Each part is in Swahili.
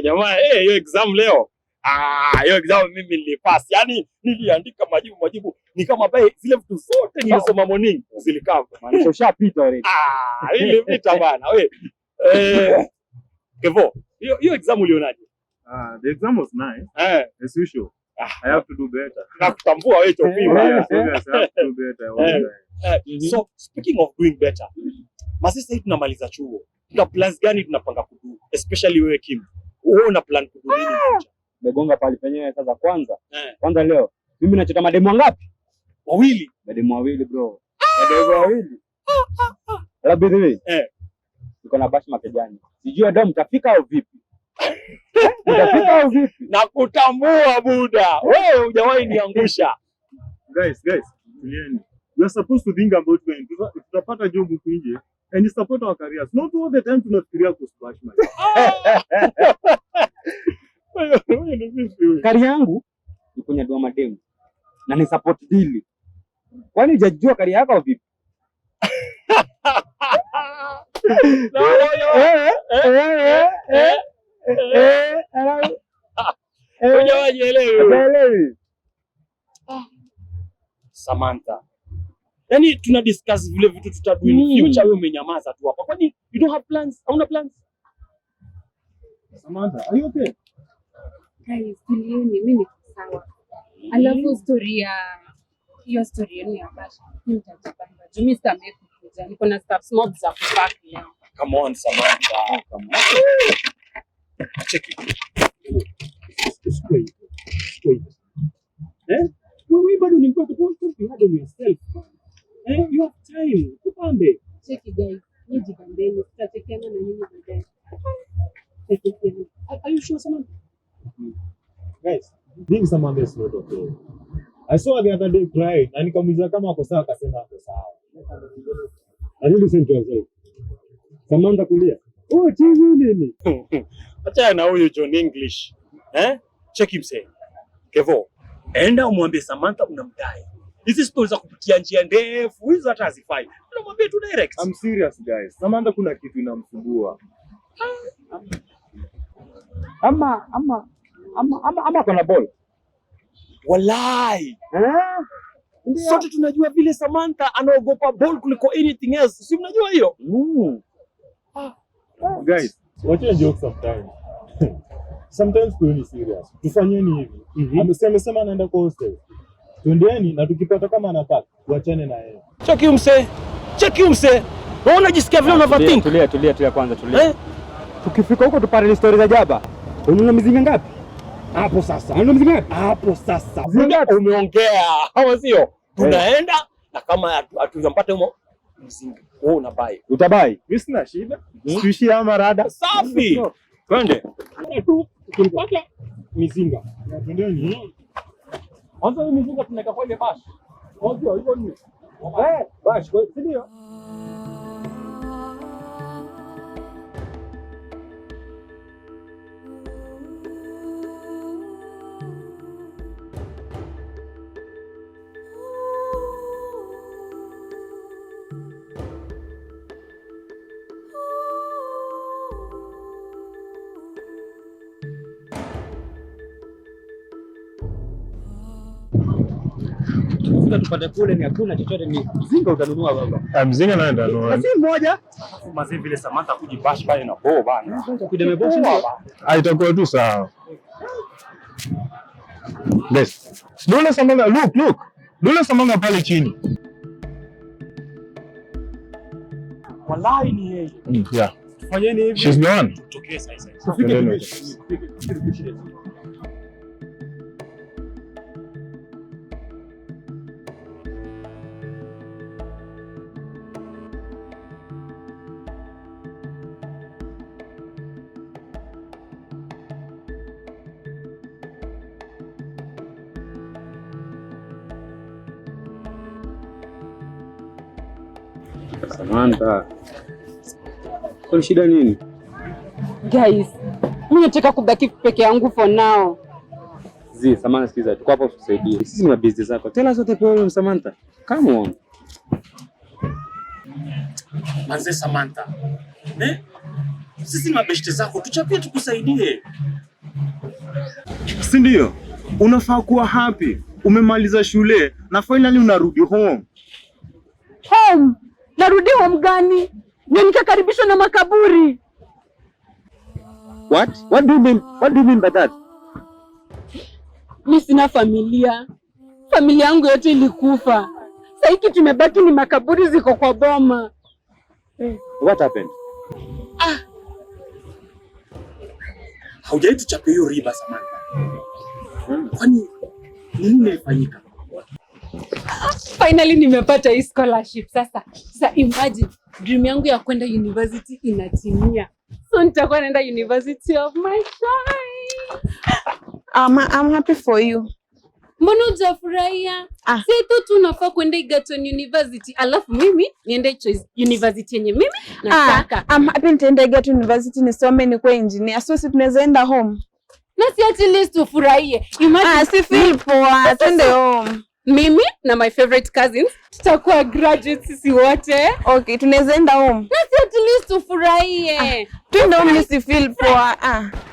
Jamaa, hiyo exam leo. Hiyo exam mimi nilipass. Yaani niliandika majibu ni kama zile vitu zote nilisoma morning zilikaa. Maana ushapita already. Ilipita bana. Wewe Kevo, hiyo exam ulionaje? The exam was nice. As usual. I have to do better. Nakutambua wewe Chopima. I have to do better. So speaking of doing better, masisi tunamaliza chuo. Tuna plans gani tunapanga kudu? Especially wewe Kim. Wewe una plan kudu nini future? Megonga pale penyewe sasa kwanza leo. Mimi nachota mademu ngapi? Wawili. Mademu wawili bro. Mademu wawili. Labda hivi. Niko na bash mapejani. Sijui damu mtafika au vipi? Mtafika au vipi? Nakutambua buda. Wewe hujawahi niangusha. Guys, tulieni. We are supposed to think about when tutapata job huko nje and support our careers. Not all the time tunafikiria kusplash man. Kari yangu ni kwenye dua mademu na ni support deal. Kwani hujajua kari yako vipi? Hujawahi Samantha. Yaani tuna discuss vile vitu tutadu in future, wewe umenyamaza tu hapa. Kwani you don't have plans? Hauna plans? Samantha, are you okay? Guys, mimi ni sawa. Alafu hiyo story yenu ya bash. Nitajipanga. Mimi sitamekuja. Niko na stuff small za kupack leo. Come on Samantha. Come on. Check it. Wait. Wewe bado ni mtoto, don't be hard on yourself. You have time. Kupambe. Check it guys. Nijipambeni. Tutachekiana na nyinyi baadaye. Are you sure Samantha? Guys, being Samantha is not okay. I saw the other day crying na nikamuuliza kama ako sawa, akasema ako sawa. I really listen to yourself. Samantha kulia. Chizi nini? Acha na huyo John English. Check him say. Kevo, enda umwambie Samantha unamdai. Hizi stories za kupitia njia ndefu hizo hata hazifai. Unamwambia tu direct. I'm serious guys. Samantha kuna kitu inamsumbua. Ama kuna ball. Wallahi. Sote tunajua vile Samantha anaogopa ball kuliko anything else. Si mnajua hiyo? Guys, wacha joke sometimes. Sometimes tuweni serious. Tufanyeni hivi. Amesema anaenda kwa hostel. Twendeni na tukipata kama anataka tuachane na yeye. Check umse. Wewe unajisikia vile unavyothink? Tulia kwanza. Tukifika huko tupare story za jaba. Unaona mizinga ngapi? Hapo sasa. Unaona mizinga ngapi? Hapo sasa. Umeongea. Hawa sio. Tunaenda na kama hatujampata huko mzinga. Wewe unabai. Utabai. Mimi sina shida. Tuishi ama rada. Safi. Twende. Tukipata mizinga. Twendeni. Kwanza hiyo mizinga tunaweka kwa ile bash. Hiyo ni. Bash, ndio. Tupate kule ni hakuna chochote, ni mzinga utanunua baba. Mzinga naenda nunua. Si moja. Mazee vile Samantha kujibash pale na bo bana. Kudeme boss ndio. Itakuwa tu sawa. Yes. Dole Samantha, look. Dole Samantha pale chini. Wallahi ni yeye. Yeah. Fanyeni hivi. She's the one. Tutokee sasa. Tufike. Samantha. Kwa shida nini? Guys, mimi nataka kubaki peke yangu for now. Samantha, sikiza, tuko hapa tusaidie. Sisi ni business zako. Tell us what the problem, Samantha. Come on. Manze Samantha. Sisi mabeshte zako tuchapie tukusaidie. Si ndio? Unafaa kuwa happy. Umemaliza shule na finally unarudi home. Home? Narudi home gani? Ndio nikakaribishwa na makaburi. What do you mean? What do you mean by that? Mimi sina familia. Familia yangu yote ilikufa. Sasa hiki tumebaki ni makaburi ziko kwa boma. What happened? Haujai tuchapie hiyo riba Samantha. Kwani nini ilifanyika? Finally nimepata hii scholarship sasa. Sasa imagine dream yangu ya kwenda university inatimia. So nitakuwa naenda University of my choice. I'm happy for you. Mbona hujafurahia? Si tu tunafaa kwenda Egerton University alafu mimi niende choice university yenye mimi nataka. I'm happy nitaenda Egerton University nisome nikuwe engineer. So si tunaweza enda home. Na si at least ufurahie. Imagine si feel poa. Twende home. Mimi na my favorite cousins tutakuwa graduates sisi wote. Okay, tunaweza enda home. Na si at least ufurahie. Twende home si feel poa.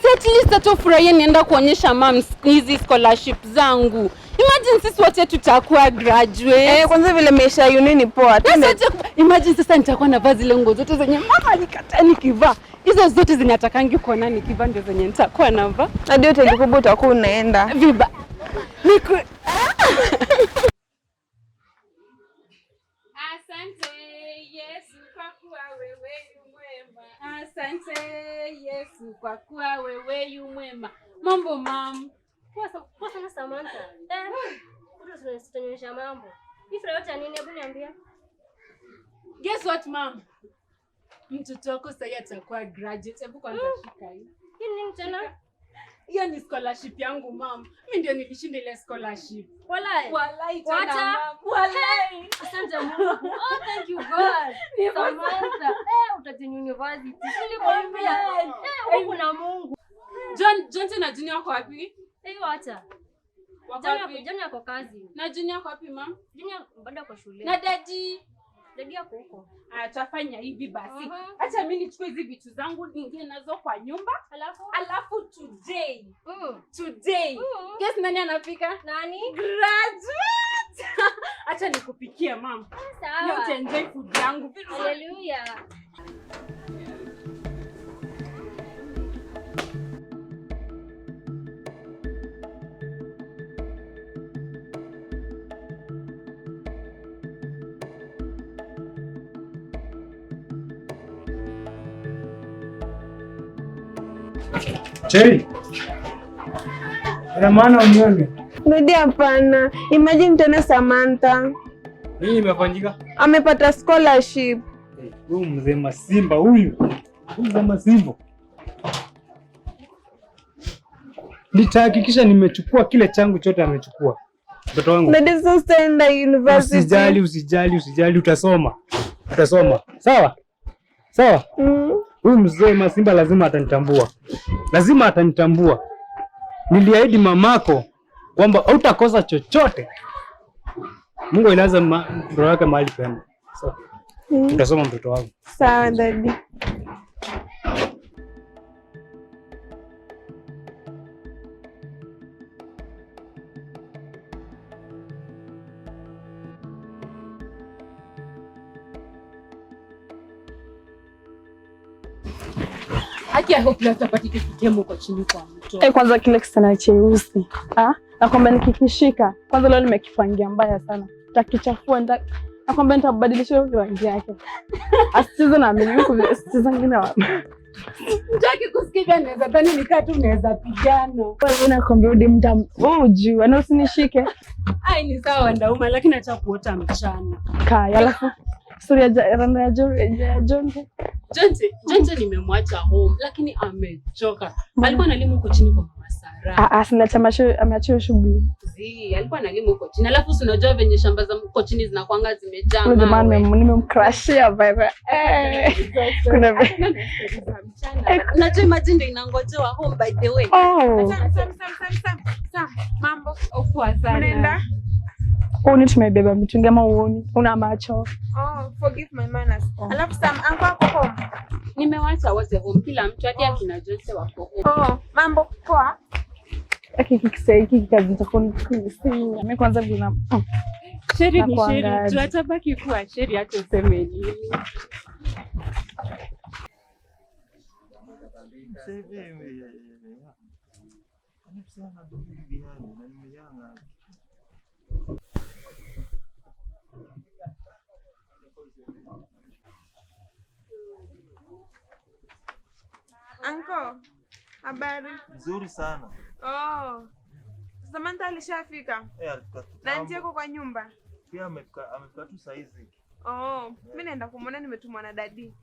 Si at least atofurahie nienda kuonyesha mom hizi scholarship zangu. Imagine sisi wote tutakuwa graduate. Kwanza vile maisha ya uni ni poa. Imagine sasa nitakuwa na vazi lengo zote zenye mama alikataa nikivaa. Hizo zote zinatakangi kuona nikivaa ndio zenye nitakuwa navaa. Hadi hotel kubwa utakuwa unaenda. Viba. Asante Yesu kwa kuwa wewe yu mwema. Asante Yesu kwa kuwa wewe yu mwema. Mambo mam. Poa sana Samantha. Tunanyesha mambo. Hii furaha yote nini? Hebu niambia. Guess what mom? Mtoto wako sasa atakuwa graduate. Hebu kwanza shika hii. Hii nini tena? Hiyo ni scholarship yangu mom. Mimi ndio nilishinda ile scholarship. Walai. Walai tena mom. Walai. Asante Mungu. Oh, thank you God. Samantha, utaje university. Nilikwambia. Mungu na Mungu. John tena Junior wako wapi? Acha. Junior yako kazi. Na Junior wako wapi mom? Junior bado kwa shule. Na daddy yako huko. Tutafanya hivi basi. Acha mimi nichukue hizi vitu zangu niingie nazo kwa nyumba. Alafu today. Today. Guess nani anapika? Nani? Graduate. Acha nikupikie mama. Sawa. Leo utaenjoy food yangu. Hallelujah. Cherry. Ina maana unione? Ndio hapana. Imagine tena Samantha. Nini imefanyika? Amepata scholarship. Huyu mzee Masimba huyu. Mzee Masimba. Nitahakikisha nimechukua kile changu chote amechukua. Mtoto wangu. Ndio sasa enda university. Usijali utasoma. Utasoma. Sawa? Sawa? Huyu mzee Masimba lazima atanitambua. Niliahidi mamako kwamba hautakosa chochote. Mungu ilaza roho yake mahali pema. Sawa. Utasoma mtoto wangu. Sawa daddy. I hope leo utapata kitemo kwa chini kwa mto. Kwanza kile kisana cheusi. Nakwambia nikikishika, kwanza leo nimekipangia mbaya sana. Takichafua nakwambia nitabadilisha rangi yake. Asicheze na mimi huko asicheze ngine wapi. Mtaki kusikia naweza dhani nikaa tu naweza pigana. Wewe nakwambia udi mtamjua, ana usinishike. Ni sawa ndauma lakini acha kuota mchana. Kaya alafu story ya John. Jonte nimemwacha home lakini amechoka. Alikuwa analimu huko chini kwa Mama Sara. Sina ameachia shughuli. Alikuwa analimu huko chini. Alafu si unajua venye shamba za huko chini zinakuanga zimejaa. Kwa jamani nimemcrashia baba. Kuna na tu imagine ndio inangojewa home by the way. Sam. Mambo. Poa sana. Unaenda? Uoni tumebeba mitungi ama uoni? Una macho. Forgive my manners. Alafu Sam, anko home. Nimewacha wote home, kila mtu hadi akina Jose wako home. Oh, mambo poa. Hiki kazi tofauti. Mimi kwanza bila Sheri ni sheri. Tuatabaki kuwa sheri hata useme nini. Anko, habari? Nzuri sana. Oh. Samantha alishafika? Alifika kitambo. Na auntie yako kwa nyumba? Pia amefika tu saa hizi. Oh, mimi naenda kumwona, nimetumwa na dadi.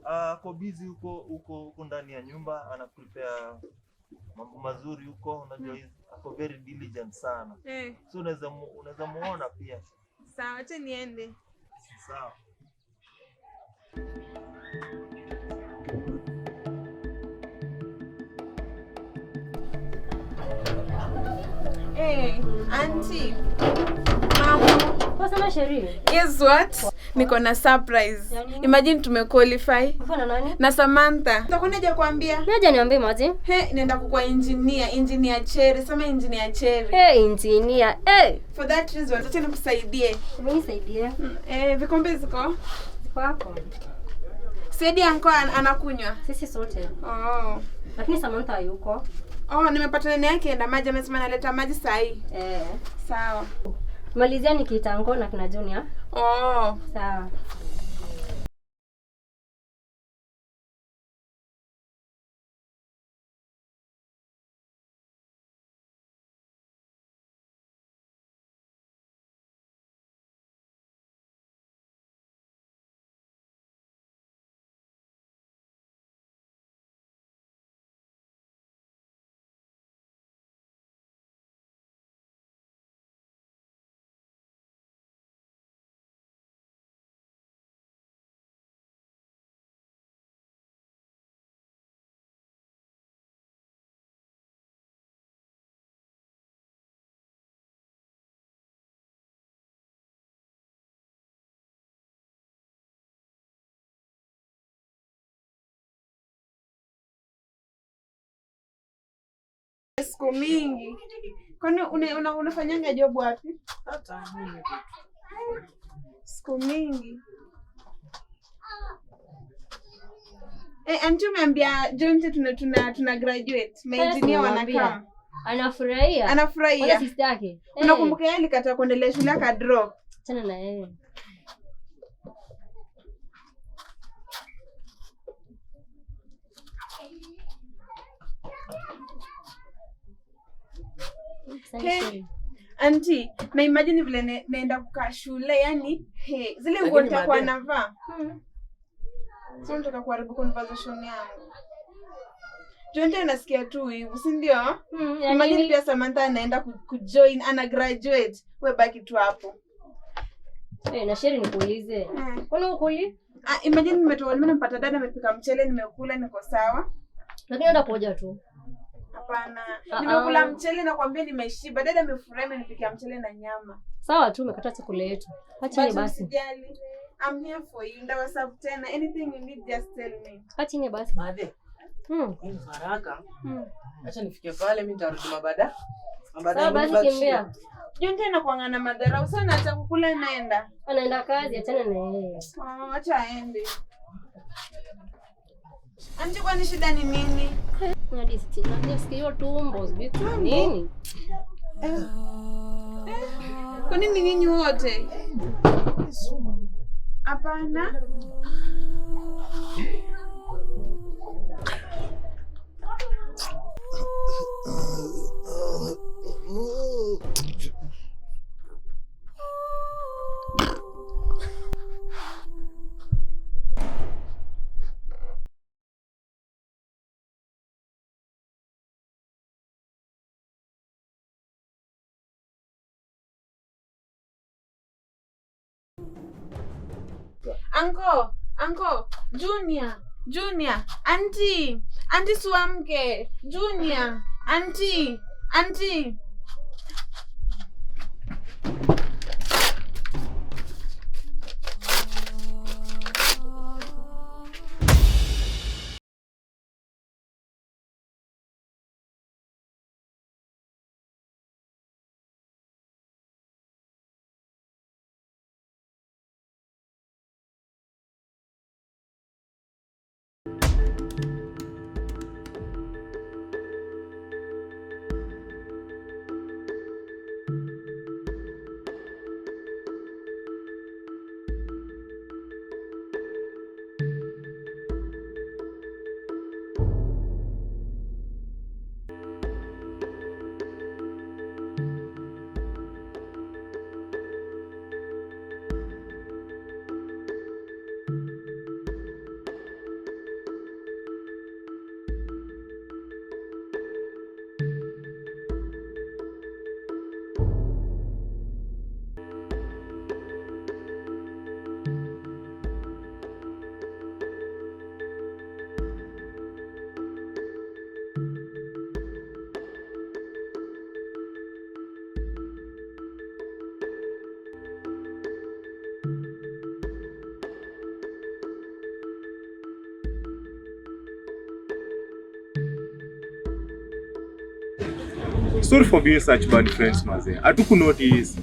Ako busy huko ndani ya nyumba, ana prepare mambo mazuri huko, unajua ako very diligent sana. So unaweza muona pia. Sawa, acha niende. Sawa. Auntie. Wasema Sheri? Guess what? Niko na surprise. Imagine tumequalify. Mfano nani? Na Samantha. Utakuja kuambia? Naja niambie maji. Nenda kukua engineer Cherry. Sema engineer Cherry. Engineer. For that reason, acha nikusaidie. Unisaidie. Vikombe ziko? Ziko hapo. Saidi anko anakunywa. Sisi sote. Oh. Lakini Samantha hayuko. Oh, nimepata nene yake enda maji, amesema naleta maji saa hii. Sawa. Malizia nikiita Ngo na kina Junior. Oh. Sawa. Siku mingi. Kwani unafanyanga job wapi? Hata mimi. Siku mingi. Auntie umeambia Jonte tuna graduate. Maengineer wanakaa. Anafurahia. Anafurahia. Wala sister yake. Unakumbuka yeye alikataa kuendelea shule aka drop. Tena na yeye. Auntie, na imagine vile naenda kukaa shule, yani zile nguo nitakuwa navaa. Sio nataka kuharibu conversation yangu. Jonte nasikia tu hivi, si ndio? Imagine pia Samantha anaenda kujoin, ana graduate. Wewe baki tu hapo. Na Sheri nikuulize. Kwani ukuli? Imagine nimepata dada amepika mchele, nimekula, niko sawa. Lakini naenda kuoja tu. Hapana. Nimekula mchele na kwambia nimeshiba. Dada amefurahi amenipikia mchele na nyama. Sawa tu, umekata chakula yetu. Acha ni basi. Usijali. I'm here for you. Ndawa sub tena. Anything you need just tell me. Acha ni basi. Made. Ni haraka. Acha nifike pale mimi nitarudi mabada. Sawa basi kimbia. Jonte anakuanga na madharau sana, acha kukula naenda. Anaenda kazi, achana na yeye. Acha aende. Auntie, kwani shida ni nini? Hadi stina. Nisikie tumbo, vipi nini? Kwa nini nyinyi wote? Hapana. Anko, Junior, auntie suamke, Junior, auntie. Sorry for being such bad friends, maze. Hatuku notice.